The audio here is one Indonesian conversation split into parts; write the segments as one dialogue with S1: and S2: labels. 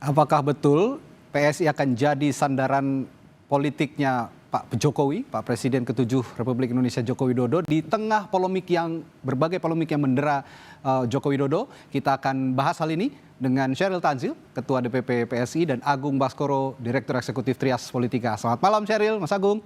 S1: Apakah betul PSI akan jadi sandaran politiknya Pak Jokowi, Pak Presiden ke-7 Republik Indonesia Joko Widodo di tengah berbagai polemik yang mendera Joko Widodo? Kita akan bahas hal ini dengan Sheryl Tanzil, Ketua DPP PSI, dan Agung Baskoro, Direktur Eksekutif Trias Politika. Selamat malam Sheryl, Mas Agung.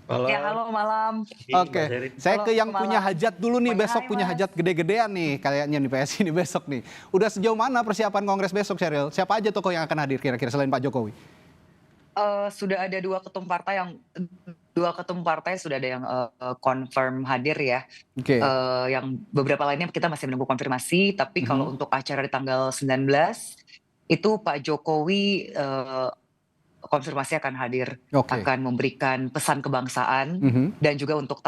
S2: Ya,
S3: Malam,
S2: halo malam.
S3: Mbak
S1: Oke,
S3: Sheryl.
S1: saya ke yang punya
S2: malam.
S1: hajat dulu nih,
S2: Semuanya
S1: besok
S2: hai,
S1: punya
S2: Mas.
S1: hajat gede-gedean nih kayaknya nih PSI nih besok nih. Udah sejauh mana persiapan Kongres besok, Sheryl? Siapa aja tokoh yang akan hadir kira-kira selain Pak Jokowi?
S2: Sudah ada dua ketum partai sudah ada yang confirm hadir ya.
S1: Oke.
S2: Yang beberapa lainnya kita masih menunggu konfirmasi. Tapi kalau
S1: Mhm.
S2: untuk acara di tanggal 19 itu Pak Jokowi konfirmasi akan hadir,
S1: Oke.
S2: akan memberikan pesan kebangsaan.
S1: Mhm.
S2: Dan juga untuk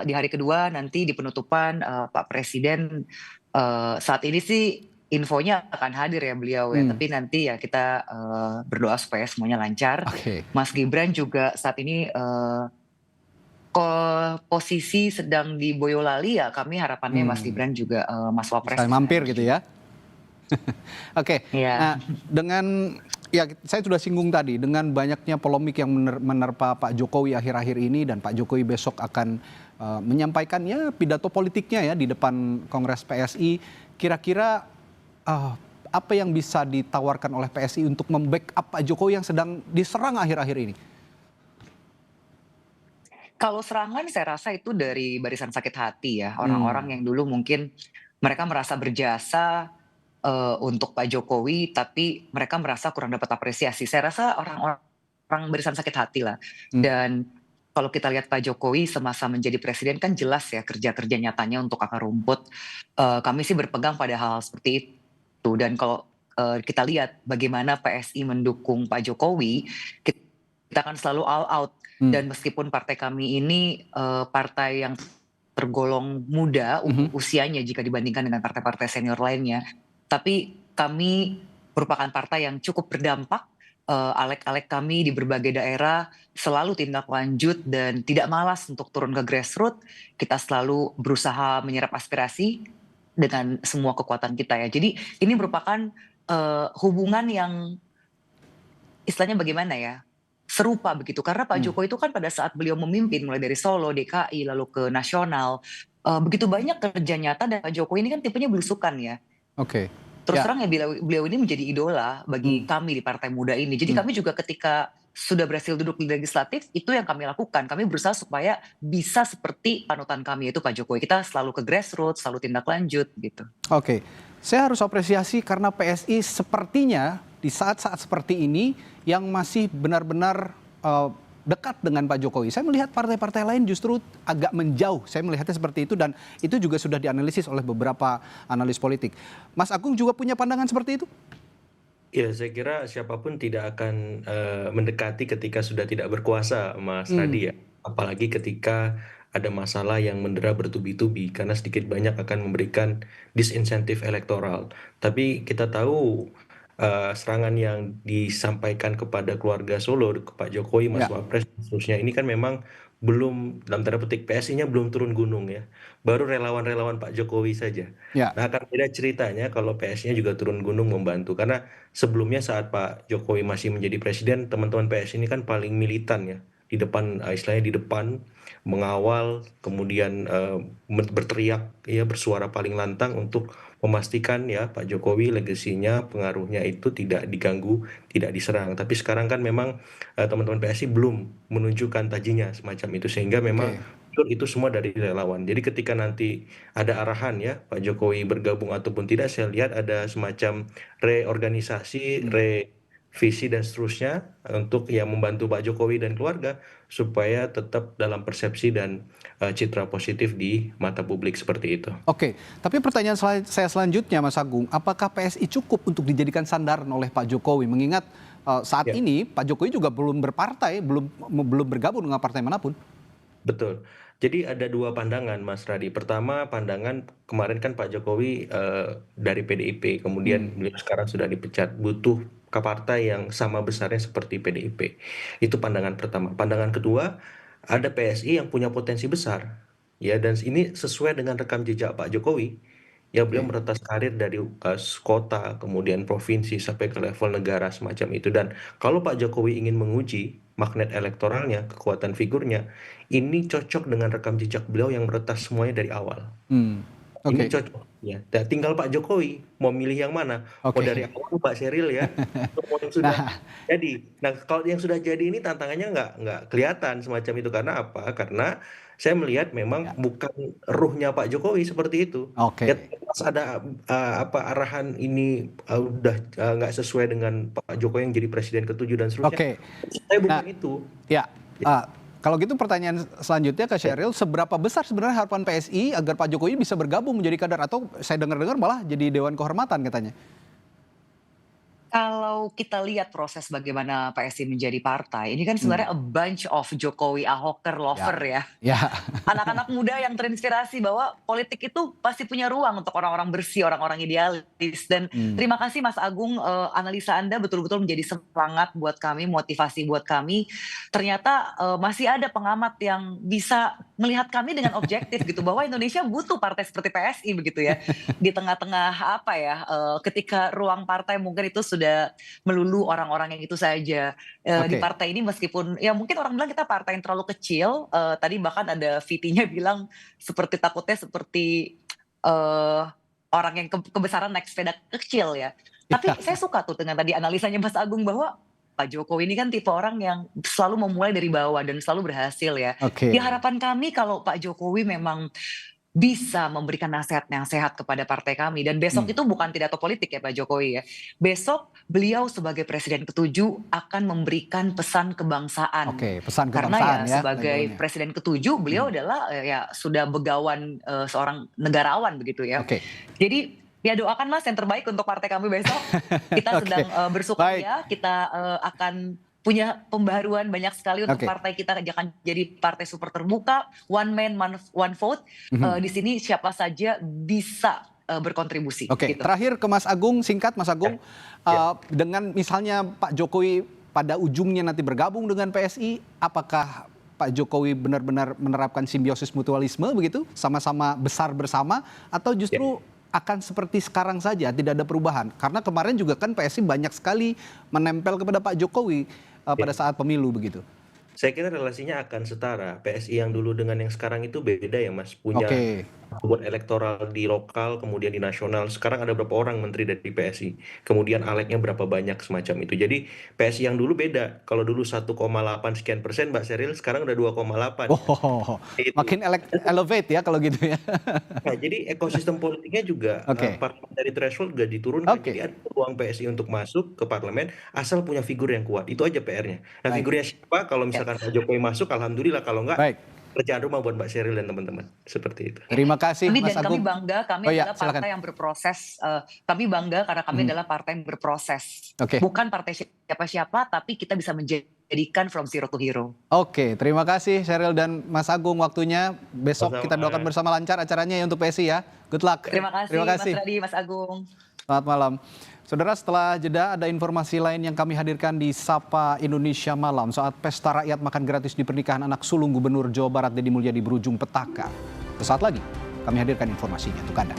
S2: di hari kedua nanti di penutupan Pak Presiden saat ini sih infonya akan hadir ya beliau ya, tapi nanti ya kita berdoa supaya semuanya lancar.
S1: Oke.
S2: Mas Gibran juga saat ini posisi sedang di Boyolali ya, kami harapannya Mas Gibran juga Mas Wapres
S1: Bisa
S2: bisa
S1: mampir
S2: hadir
S1: gitu
S2: juga.
S1: ya. Oke.
S2: Iya.
S1: Nah, saya sudah singgung tadi dengan banyaknya polemik yang menerpa Pak Jokowi akhir-akhir ini, dan Pak Jokowi besok akan menyampaikannya pidato politiknya ya di depan Kongres PSI. Kira-kira apa yang bisa ditawarkan oleh PSI untuk membackup Pak Jokowi yang sedang diserang akhir-akhir ini?
S2: Kalau serangan saya rasa itu dari barisan sakit hati ya, orang-orang yang dulu mungkin mereka merasa berjasa untuk Pak Jokowi, tapi mereka merasa kurang dapat apresiasi. Saya rasa orang barisan sakit hati lah.
S1: Hmm.
S2: Dan kalau kita lihat Pak Jokowi semasa menjadi presiden kan jelas ya kerja-kerja nyatanya untuk akar rumput. Kami sih berpegang pada hal seperti itu. Dan kalau kita lihat bagaimana PSI mendukung Pak Jokowi, kita akan selalu all out. Dan meskipun partai kami ini partai yang tergolong muda usianya jika dibandingkan dengan partai-partai senior lainnya, tapi kami merupakan partai yang cukup berdampak. Alek-alek kami di berbagai daerah selalu tindak lanjut dan tidak malas untuk turun ke grassroots. Kita selalu berusaha menyerap aspirasi dengan semua kekuatan kita ya. Jadi ini merupakan hubungan yang istilahnya bagaimana ya, serupa begitu. Karena Pak Jokowi itu kan pada saat beliau memimpin mulai dari Solo, DKI, lalu ke nasional, begitu banyak kerja nyata, dan Pak Jokowi ini kan tipenya belusukan ya.
S1: Oke.
S2: Terus
S1: Ya.
S2: terang ya beliau ini menjadi idola bagi kami di partai muda ini. Jadi kami juga ketika sudah berhasil duduk di legislatif, itu yang kami lakukan. Kami berusaha supaya bisa seperti panutan kami yaitu Pak Jokowi. Kita selalu ke grassroots, selalu tindak lanjut gitu.
S1: Oke, saya harus apresiasi karena PSI sepertinya di saat-saat seperti ini yang masih benar-benar dekat dengan Pak Jokowi. Saya melihat partai-partai lain justru agak menjauh. Saya melihatnya seperti itu, dan itu juga sudah dianalisis oleh beberapa analis politik. Mas Agung juga punya pandangan seperti itu?
S3: Ya, saya kira siapapun tidak akan mendekati ketika sudah tidak berkuasa, Mas Radi ya. Apalagi ketika ada masalah yang mendera bertubi-tubi, karena sedikit banyak akan memberikan disinsentif elektoral. Tapi kita tahu serangan yang disampaikan kepada keluarga Solo, ke Pak Jokowi, Mas
S1: Ya.
S3: Wapres, dan seterusnya ini kan memang belum, dalam tanda petik, PSI-nya belum turun gunung ya. Baru relawan-relawan Pak Jokowi saja.
S1: Ya.
S3: Nah, akan beda ceritanya kalau PSI-nya juga turun gunung membantu. Karena sebelumnya saat Pak Jokowi masih menjadi presiden, teman-teman PSI ini kan paling militan ya. Di depan, istilahnya di depan, mengawal, kemudian berteriak, ya, bersuara paling lantang untuk memastikan ya Pak Jokowi legasinya, pengaruhnya itu tidak diganggu, tidak diserang. Tapi sekarang kan memang teman-teman PSI belum menunjukkan tajinya semacam itu, sehingga memang
S1: Oke.
S3: itu semua dari relawan. Jadi ketika nanti ada arahan ya Pak Jokowi bergabung ataupun tidak, saya lihat ada semacam reorganisasi, revisi dan seterusnya untuk yang membantu Pak Jokowi dan keluarga supaya tetap dalam persepsi dan citra positif di mata publik seperti itu.
S1: Oke, tapi pertanyaan saya selanjutnya, Mas Agung, apakah PSI cukup untuk dijadikan sandaran oleh Pak Jokowi? Mengingat saat
S3: Ya.
S1: ini Pak Jokowi juga belum berpartai, belum bergabung dengan partai manapun.
S3: Betul. Jadi ada dua pandangan, Mas Radi. Pertama, pandangan kemarin kan Pak Jokowi dari PDIP, kemudian beliau sekarang sudah dipecat, butuh ke partai yang sama besarnya seperti PDIP. Itu pandangan pertama. Pandangan kedua, ada PSI yang punya potensi besar, ya, dan ini sesuai dengan rekam jejak Pak Jokowi. Ya beliau
S1: Oke.
S3: meretas karir dari kota, kemudian provinsi sampai ke level negara semacam itu. Dan kalau Pak Jokowi ingin menguji magnet elektoralnya, kekuatan figurnya, ini cocok dengan rekam jejak beliau yang meretas semuanya dari awal.
S1: Hmm.
S3: Ini
S1: Oke.
S3: cocok ya. Tinggal Pak Jokowi mau milih yang mana. Mau dari
S1: Oke.
S3: awal Pak Sheryl ya, atau mau yang sudah
S1: Nah,
S3: jadi. Nah, kalau yang sudah jadi ini tantangannya nggak kelihatan semacam itu karena apa? Karena saya melihat memang
S1: ya.
S3: bukan ruhnya Pak Jokowi seperti itu. Ya
S1: Oke.
S3: pas ada apa arahan ini udah nggak sesuai dengan Pak Jokowi yang jadi presiden ketujuh dan seterusnya.
S1: Oke.
S3: Saya bukan
S1: Nah,
S3: itu.
S1: ya,
S3: Ya,
S1: kalau gitu pertanyaan selanjutnya ke
S3: ya.
S1: Sheryl, seberapa besar sebenarnya harapan PSI agar Pak Jokowi bisa bergabung menjadi kader atau saya dengar-dengar malah jadi Dewan Kehormatan katanya?
S2: Kalau kita lihat proses bagaimana PSI menjadi partai, ini kan
S1: Hmm.
S2: sebenarnya a bunch of Jokowi Ahoker
S1: Ya,
S2: lover ya.
S1: ya,
S2: Anak-anak muda yang terinspirasi bahwa politik itu pasti punya ruang untuk orang-orang bersih, orang-orang idealis. Dan
S1: hmm.
S2: terima kasih Mas Agung, analisa Anda betul-betul menjadi semangat buat kami, motivasi buat kami. Ternyata masih ada pengamat yang bisa melihat kami dengan objektif gitu, bahwa Indonesia butuh partai seperti PSI begitu ya. Di tengah-tengah apa ya, ketika ruang partai mungkin itu sudah melulu orang-orang yang itu saja. Di
S1: Oke,
S2: partai ini meskipun ya mungkin orang bilang kita partai yang terlalu kecil, tadi bahkan ada VT-nya bilang takutnya seperti eh, orang yang kebesaran naik sepeda kecil ya. Tapi saya suka tuh dengan tadi analisanya Mas Agung bahwa Pak Jokowi ini kan tipe orang yang selalu memulai dari bawah dan selalu berhasil ya.
S1: oke,
S2: Ya harapan kami kalau Pak Jokowi memang bisa memberikan nasihat yang sehat kepada partai kami. Dan besok
S1: hmm.
S2: itu bukan pidato politik ya Pak Jokowi ya. Besok beliau sebagai presiden ketujuh akan memberikan pesan kebangsaan.
S1: Oke, pesan
S2: Karena ya
S1: kebangsaan ya
S2: sebagai
S1: tagalnya.
S2: presiden ketujuh beliau
S1: Hmm.
S2: adalah ya sudah begawan seorang negarawan begitu ya.
S1: Oke,
S2: Jadi ya doakan Mas yang terbaik untuk partai kami besok. Kita
S1: oke,
S2: sedang
S1: baik,
S2: bersukaria, kita akan punya pembaharuan banyak sekali untuk
S1: oke.
S2: partai kita akan jadi partai super terbuka, one man one vote.
S1: Mhm.
S2: Di sini siapa saja bisa berkontribusi
S1: Oke,
S2: gitu.
S1: terakhir ke Mas Agung, singkat Mas
S3: Ya,
S1: Agung,
S3: ya.
S1: dengan misalnya Pak Jokowi pada ujungnya nanti bergabung dengan PSI, apakah Pak Jokowi benar-benar menerapkan simbiosis mutualisme begitu, sama-sama besar bersama, atau
S3: Ya,
S1: justru akan seperti sekarang saja, tidak ada perubahan? Karena kemarin juga kan PSI banyak sekali menempel kepada Pak Jokowi pada
S3: ya.
S1: saat pemilu begitu.
S3: Saya kira relasinya akan setara. PSI yang dulu dengan yang sekarang itu beda ya Mas. Punya
S1: Oke,
S3: bobot elektoral di lokal, kemudian di nasional. Sekarang ada berapa orang menteri dari PSI. Kemudian aleknya berapa banyak semacam itu. Jadi PSI yang dulu beda. Kalau dulu 1,8 sekian persen Mbak Sheryl, sekarang udah 2,8 ya.
S1: oh,
S3: Itu.
S1: makin elevate ya kalau gitu ya.
S3: Nah, jadi ekosistem politiknya juga
S1: Oke,
S3: parliamentary threshold juga diturunkan. Jadi
S1: oke,
S3: ada peluang PSI untuk masuk ke parlemen asal punya figur yang kuat. Itu aja PR-nya. Nah,
S1: baik,
S3: figurnya siapa? Kalau
S2: Ya.
S3: misalkan Pak Jokowi masuk, alhamdulillah. Kalau enggak,
S1: baik.
S3: kerjaan rumah buat Mbak Sheryl dan teman-teman. Seperti itu.
S1: Terima kasih
S2: Kami
S1: Mas
S2: dan kami
S1: Agung.
S2: bangga, kami
S1: Oh ya,
S2: adalah
S1: silakan.
S2: partai yang berproses. Kami bangga karena kami
S1: Mhm.
S2: adalah partai yang berproses.
S1: Oke.
S2: Bukan partai siapa-siapa, tapi kita bisa menjadikan from zero to hero.
S1: Oke, terima kasih Sheryl dan Mas Agung waktunya. Besok kita doakan
S3: Sama-sama.
S1: bersama lancar acaranya ya untuk PSI ya. Good luck.
S2: Terima kasih
S1: Terima
S2: Mas
S1: kasih.
S2: Radi, Mas Agung.
S1: Selamat malam. Saudara, setelah jeda ada informasi lain yang kami hadirkan di Sapa Indonesia Malam saat pesta rakyat makan gratis di pernikahan anak sulung Gubernur Jawa Barat Deddy Mulyadi berujung petaka. Sesaat lagi kami hadirkan informasinya untuk Anda.